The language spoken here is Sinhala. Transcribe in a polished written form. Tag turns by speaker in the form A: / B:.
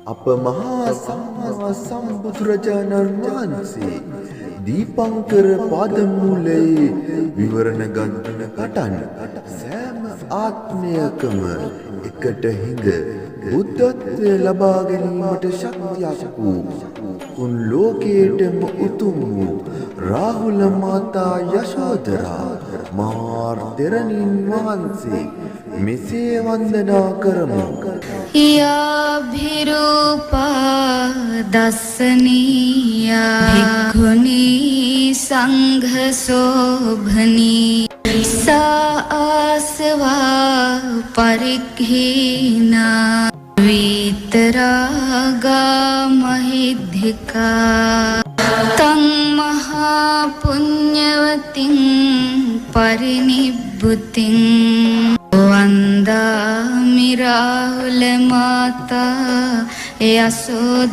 A: අප මහා සම්මා සම්බුදුරජාණන් වහන්සේ දීපංකර පාදමූලයේ විවරණ ගන්න කටන් සෑම ආත්මයකම එකට හිඳ බුද්ධත්වය ලබා ගැනීමට ශක්තියක් වූ උන් ලෝකයේටම උතුම් වූ රාහුල මාතා යශෝදරා මහා තෙරණින් වහන්සේ මෙසේ වන්දනා කරමු.
B: යාභිරූපා දස්සනීයා භික්ඛුනී සංඝ සෝභනී සා ආසවා පරිග්ඝීනා විතරාගා මහිද්దికා තං මහා පුඤ්ඤවතින් පරිනිබ්බුතින් වන්දාමි රාහුල මාතා යසෝධරාති